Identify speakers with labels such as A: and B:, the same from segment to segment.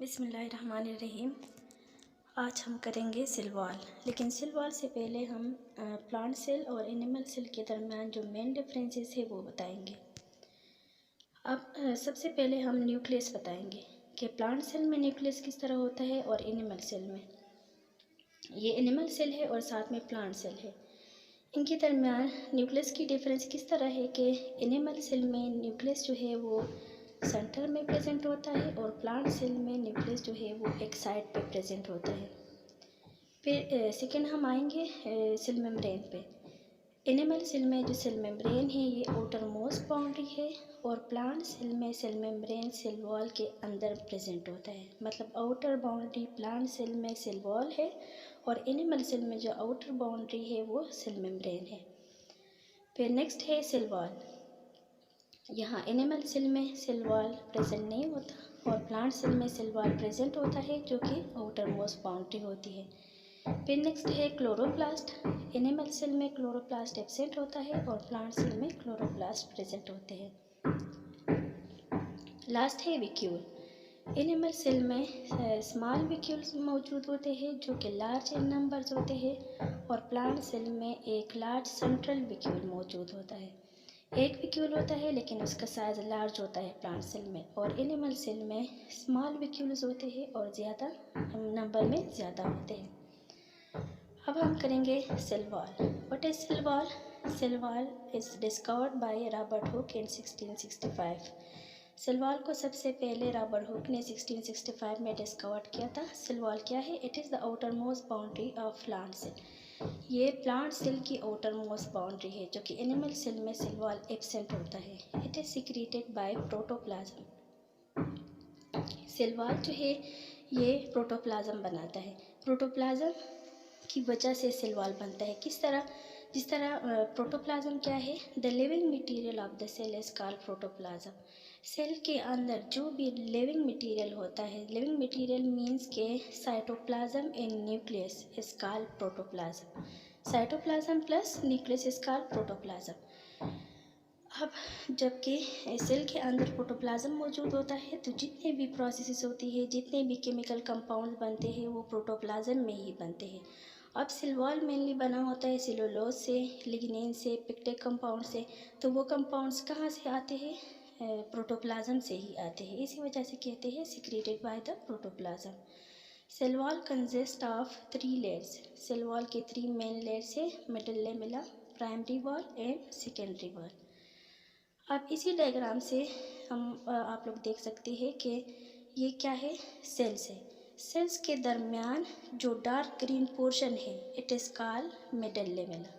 A: बिस्मिल्लाहिर्रहमानिर्रहीम। आज हम करेंगे सेल वॉल। लेकिन सेल वॉल से पहले हम प्लांट सेल और एनिमल सेल के दरमियान जो मेन डिफरेंसेस है वो बताएंगे। अब सबसे पहले हम न्यूक्लियस बताएंगे कि प्लांट सेल में न्यूक्लियस किस तरह होता है और एनिमल सेल में। ये एनिमल सेल है और साथ में प्लांट सेल है। इनके दरमियान न्यूक्लियस की डिफरेंस किस तरह है कि एनिमल सेल में न्यूक्लियस जो है वो सेंटर में प्रेजेंट होता है और प्लांट सेल में न्यूक्लियस जो है वो एक साइड पे प्रेजेंट होता है। फिर सेकेंड हम आएंगे सेल मेम्ब्रेन पे। एनिमल सेल में जो सेल मेम्ब्रेन है ये आउटर मोस्ट बाउंड्री है और प्लांट सेल में सेल मेम्ब्रेन सेल वॉल के अंदर प्रेजेंट होता है। मतलब आउटर बाउंड्री प्लांट सेल में सेल वॉल है और एनिमल सेल में जो आउटर बाउंड्री है वो सेल मेम्ब्रेन है। फिर नेक्स्ट है सेल वॉल। यहाँ एनिमल सेल में सेल वॉल प्रेजेंट नहीं होता और प्लांट सेल में सेल वॉल प्रेजेंट होता है जो कि आउटर मोस्ट बाउंड्री होती है। फिर नेक्स्ट है क्लोरोप्लास्ट। एनिमल सेल में क्लोरोप्लास्ट एब्सेंट होता है और प्लांट सेल में क्लोरोप्लास्ट प्रेजेंट होते हैं। लास्ट है वैक्यूल। एनिमल सेल में स्मॉल वैक्यूल्स मौजूद होते हैं जो कि लार्ज इन नंबर्स होते हैं और प्लांट सेल में एक लार्ज सेंट्रल वैक्यूल मौजूद होता है। एक वैक्यूल होता है लेकिन उसका साइज़ लार्ज होता है प्लांट सेल में, और एनिमल सेल में स्मॉल वैक्यूल्स होते हैं और ज़्यादा नंबर में ज़्यादा होते हैं। अब हम करेंगे cell wall. What is cell wall? Cell wall is discovered by Robert Hooke in 1665। Cell wall को सबसे पहले रॉबर्ट हुक ने 1665 में डिस्कवर किया था। सेल वॉल क्या है? It is the outermost boundary of plant cell. ये प्लांट सेल की आउटर मोस्ट बाउंड्री है जो कि एनिमल सेल में सेल वॉल एब्सेंट होता है। It is secreted by protoplasm. Cell wall जो है ये प्रोटोप्लाज्म बनाता है। प्रोटोप्लाज्म की वजह से सेल वॉल बनता है। किस तरह? जिस तरह प्रोटोप्लाज्म क्या है? The living material of the cell is called protoplasm. Cell के अंदर जो भी लिविंग मटेरियल होता है, लिविंग मटेरियल मीन्स के cytoplasm in nucleus is called protoplasm. Cytoplasm plus nucleus is called protoplasm. अब जबकि सेल के अंदर प्रोटोप्लाज्म मौजूद होता है तो जितने भी प्रोसेसेस होती है, जितने भी केमिकल कंपाउंड बनते हैं वो प्रोटोप्लाज्म में ही बनते हैं। अब सेल वॉल मेनली बना होता है सेलुलोज से, लिग्निन से, पेक्टिक कंपाउंड से। तो वो कंपाउंड्स कहाँ से आते हैं? प्रोटोप्लाज्म से ही आते हैं। इसी वजह से कहते हैं secreted by the protoplasm. Cell wall consist of 3 layers. Cell wall के 3 मेन लेयर्स है, middle lamella, primary wall and secondary wall. अब इसी डायग्राम से हम आप लोग देख सकते हैं कि ये क्या है? सेल्स है। सेल्स के दरमियान जो डार्क ग्रीन पोर्शन है it is called middle lamella.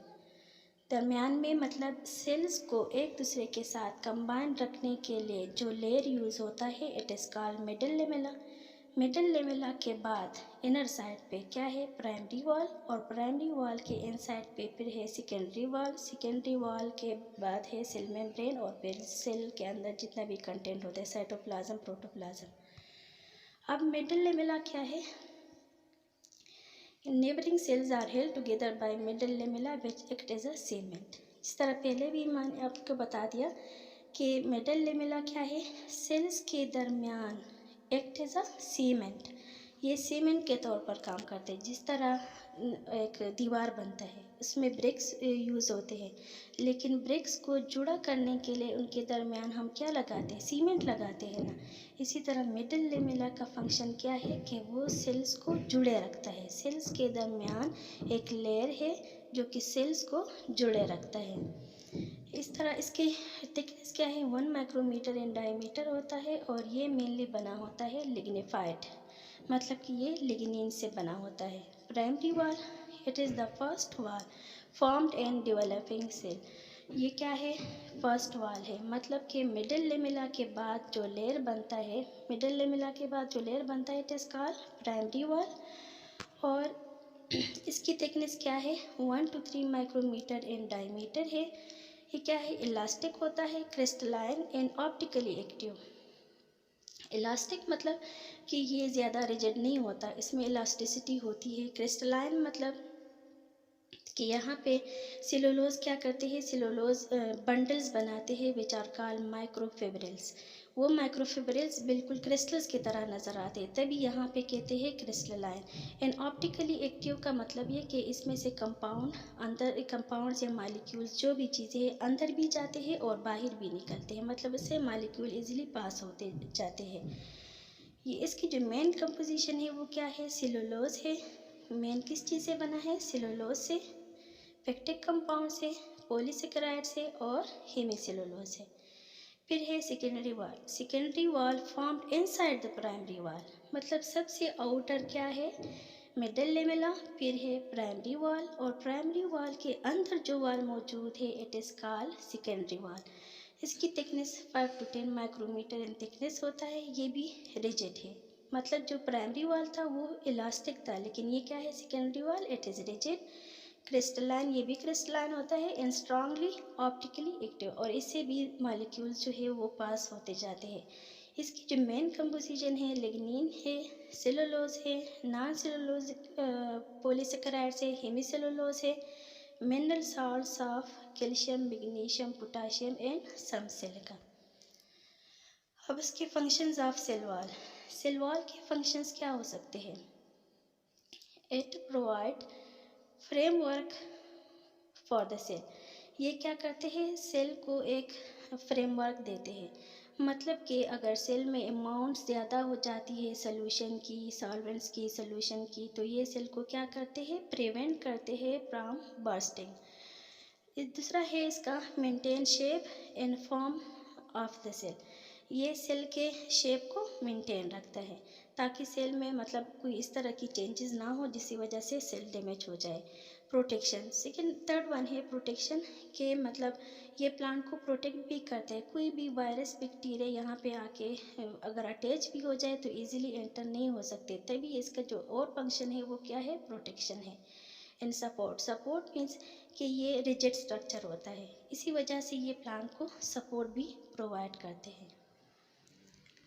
A: दरमियान में मतलब सेल्स को एक दूसरे के साथ कंबाइन रखने के लिए जो लेयर यूज़ होता है it is called middle lamella. Middle lamella के बाद इनर साइड पे क्या है? प्राइमरी वॉल, और प्राइमरी वॉल के इन साइड पे फिर है सेकेंडरी वॉल। सेकेंडरी वॉल के बाद है सेल मेम्ब्रेन और फिर सेल के अंदर जितना भी कंटेंट होता है साइटोप्लाज्म, प्रोटोप्लाज्म। अब मिडल लेमेला क्या है? Neighbouring cells are held together by middle lamella which act as a cement. इस तरह पहले भी मैंने आपको बता दिया कि मिडल लेमेला क्या है? सेल्स के दरमियान एक्ट एज अ सीमेंट। ये सीमेंट के तौर पर काम करते हैं। जिस तरह एक दीवार बनता है उसमें ब्रिक्स यूज़ होते हैं, लेकिन ब्रिक्स को जुड़ा करने के लिए उनके दरमियान हम क्या लगाते हैं? सीमेंट लगाते हैं ना। इसी तरह मिडल लेमेला का फंक्शन क्या है कि वो सेल्स को जुड़े रखता है। सेल्स के दरमियान एक लेयर है जो कि सेल्स को जुड़े रखता है। इस तरह इसकी थिकनेस क्या है? 1 माइक्रोमीटर इन डायमीटर होता है और ये मेनली बना होता है लिग्निफाइड, मतलब कि ये लिग्निन से बना होता है। Primary wall, it is the first wall formed in developing cell. ये क्या है? फर्स्ट वॉल है। मतलब कि मिडल लेमेला के बाद जो लेयर बनता है, मिडल लेमेला के बाद जो लेयर बनता है it is called primary wall. और इसकी थिकनेस क्या है? 1 to 3 माइक्रोमीटर इन डायमीटर है। ये क्या है? इलास्टिक होता है, crystalline and optically active. Elastic मतलब कि ये ज़्यादा रिजिड नहीं होता, इसमें इलास्टिसिटी होती है। क्रिस्टलाइन मतलब कि यहाँ पे सेलुलोज क्या करते हैं? सेलुलोज बंडल्स बनाते हैं विच आर कॉल्ड माइक्रोफिब्रिल्स। वो माइक्रोफिब्रिल्स बिल्कुल क्रिस्टल्स की तरह नज़र आते हैं, तभी यहाँ पे कहते हैं क्रिस्टलाइन। एंड ऑप्टिकली एक्टिव का मतलब ये कि इसमें से कंपाउंड्स या मालिक्यूल्स जो भी चीज़ें हैं अंदर भी जाते हैं और बाहर भी निकलते हैं, मतलब इससे मालिक्यूल इजीली पास होते जाते हैं। ये इसकी जो मेन कंपोजिशन है वो क्या है, सेलुलोज है। मेन किस चीज़ से बना है, सेलुलोज से, पेक्टिक कंपाउंड से, पॉलीसेकेराइड से और हेमीसेलुलोज से। फिर है secondary wall formed inside the primary wall, मतलब सबसे आउटर क्या है, मिडल लेमेला, फिर है प्राइमरी वॉल, और प्राइमरी वॉल के अंदर जो वॉल मौजूद है it is called secondary wall. इसकी thickness 5 to 10 micrometre in thickness होता है, ये भी रिजिड है। मतलब जो प्राइमरी वॉल था वो इलास्टिक था, लेकिन ये क्या है, secondary wall it is rigid, crystalline, ये भी क्रिस्टलाइन होता है एंड स्ट्रांगली ऑप्टिकली एक्टिव, और इससे भी मॉलिक्यूल्स जो है वो पास होते जाते हैं। इसकी जो मेन कंपोजिशन है, लिग्निन है, सेलुलोज है, नॉन सेलुलोज पॉलीसेकेराइड्स है, हेमीसेलुलोज है, mineral salts of calcium, magnesium, potassium and some silicon. अब इसके functions of cell wall. Cell wall के फंक्शंस क्या हो सकते हैं, it provide framework for the cell, ये क्या करते हैं, सेल को एक फ्रेमवर्क देते हैं। मतलब कि अगर सेल में अमाउंट ज़्यादा हो जाती है सोल्यूशन की, सॉल्वेंट्स की, सोल्यूशन की, तो ये सेल को क्या करते हैं, प्रिवेंट करते हैं फ्रॉम बर्स्टिंग। दूसरा है इसका maintain shape and form of the cell, ये सेल के शेप को मेंटेन रखता है ताकि सेल में मतलब कोई इस तरह की चेंजेस ना हो जिसकी वजह से सेल डैमेज हो जाए। प्रोटेक्शन, सेकेंड थर्ड वन है प्रोटेक्शन, के मतलब ये प्लांट को प्रोटेक्ट भी करता है, कोई भी वायरस बैक्टीरिया यहाँ पे आके अगर अटैच भी हो जाए तो इजीली एंटर नहीं हो सकते, तभी इसका जो और फंक्शन है वो क्या है, प्रोटेक्शन है। एंड सपोर्ट मीन्स कि ये रिजिड स्ट्रक्चर होता है, इसी वजह से ये प्लांट को सपोर्ट भी प्रोवाइड करते हैं।